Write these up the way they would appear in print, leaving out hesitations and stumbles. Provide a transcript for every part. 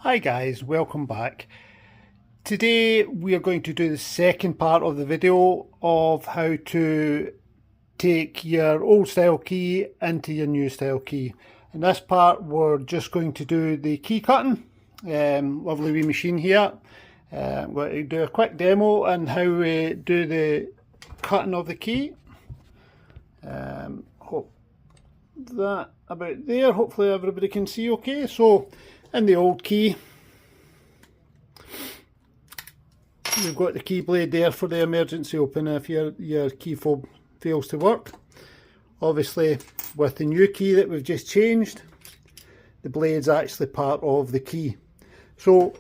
Hi guys, welcome back. Today we are going to do the second part of the video of how to take your old style key into your new style key. In this part we're just going to do the key cutting. Lovely wee machine here. I'm going to do a quick demo on how we do the cutting of the key. Hope that about there, hopefully everybody can see okay. So in the old key, you've got the key blade there for the emergency open if your key fob fails to work. Obviously with the new key that we've just changed, the blade's actually part of the key. So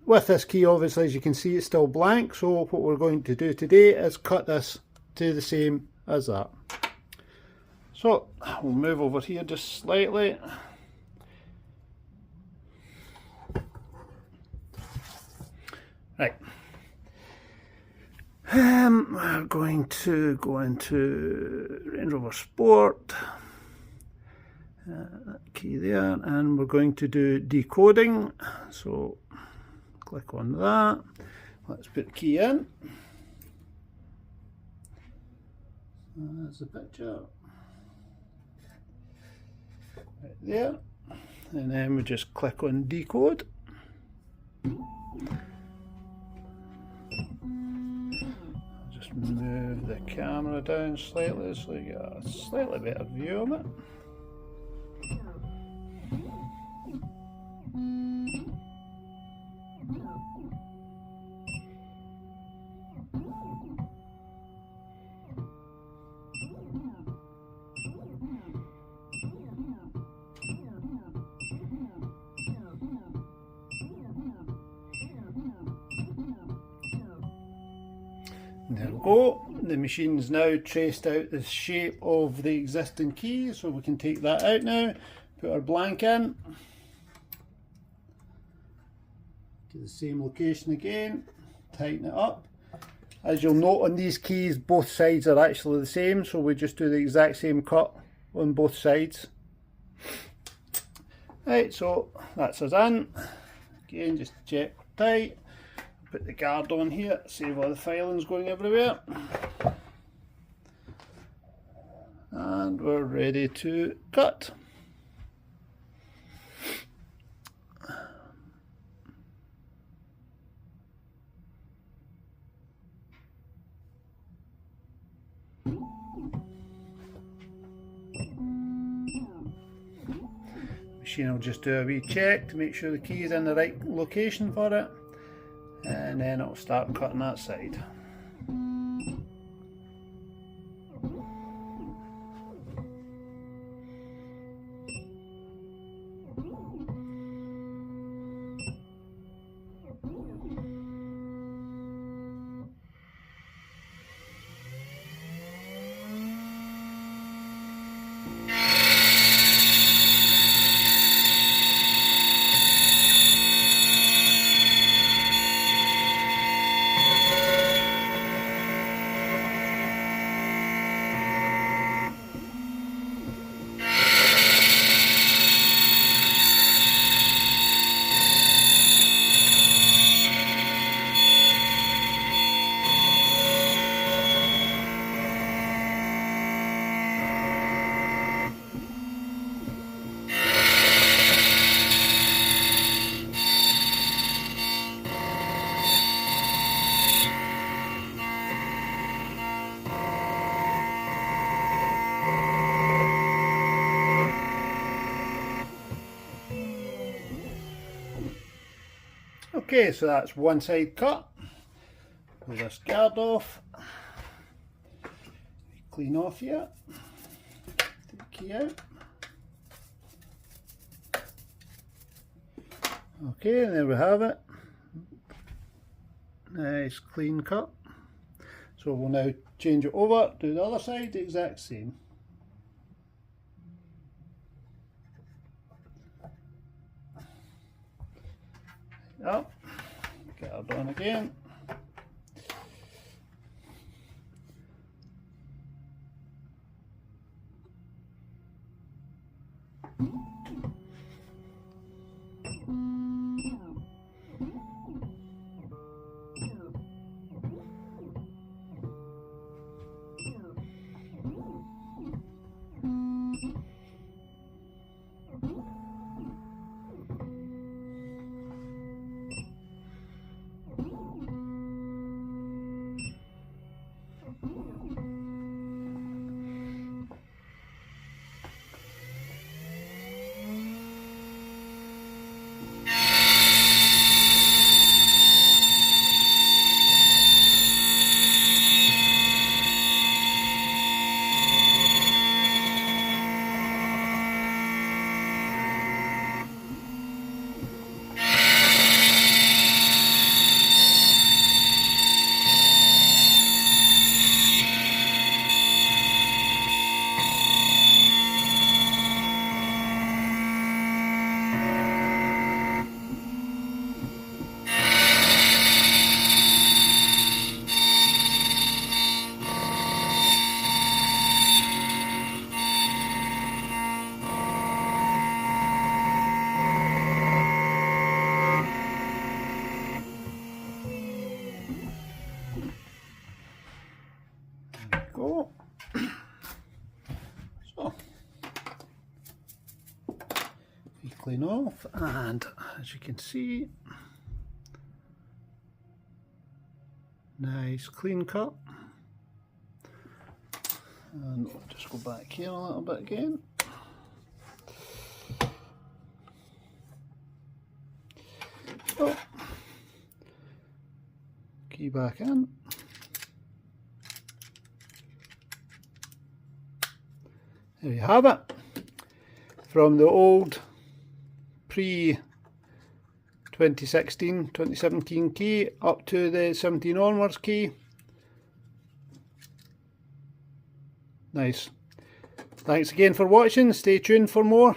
with this key, obviously, as you can see, it's still blank, so what we're going to do today is cut this to the same as that. So we'll move over here just slightly. Right. We're going to go into Range Rover Sport, that key there, and we're going to do decoding. So click on that. Let's put the key in. There's the picture. Right there. And then we just click on decode. Just move the camera down slightly so you get a slightly better view of it. There we go. The machine's now traced out the shape of the existing key, so we can take that out now, put our blank in, to the same location again, tighten it up. As you'll note on these keys, both sides are actually the same, so we just do the exact same cut on both sides. Right, so that's us in. Again, just check we're tight. Put the guard on here, save all the filings going everywhere. And we're ready to cut. Machine will just do a wee check to make sure the key is in the right location for it. And then it'll start cutting that side. Okay, so that's one side cut. Pull this guard off. Clean off here. Take the key out. Okay, and there we have it. Nice clean cut. So we'll now change it over, do the other side, the exact same. Up, guard on again. clean off, and as you can see, nice clean cut. And we'll just go back here a little bit again. Oh. Key back in. There you have it. From the old pre-2016, 2017 key up to the 17 onwards key. Nice. Thanks again for watching. Stay tuned for more.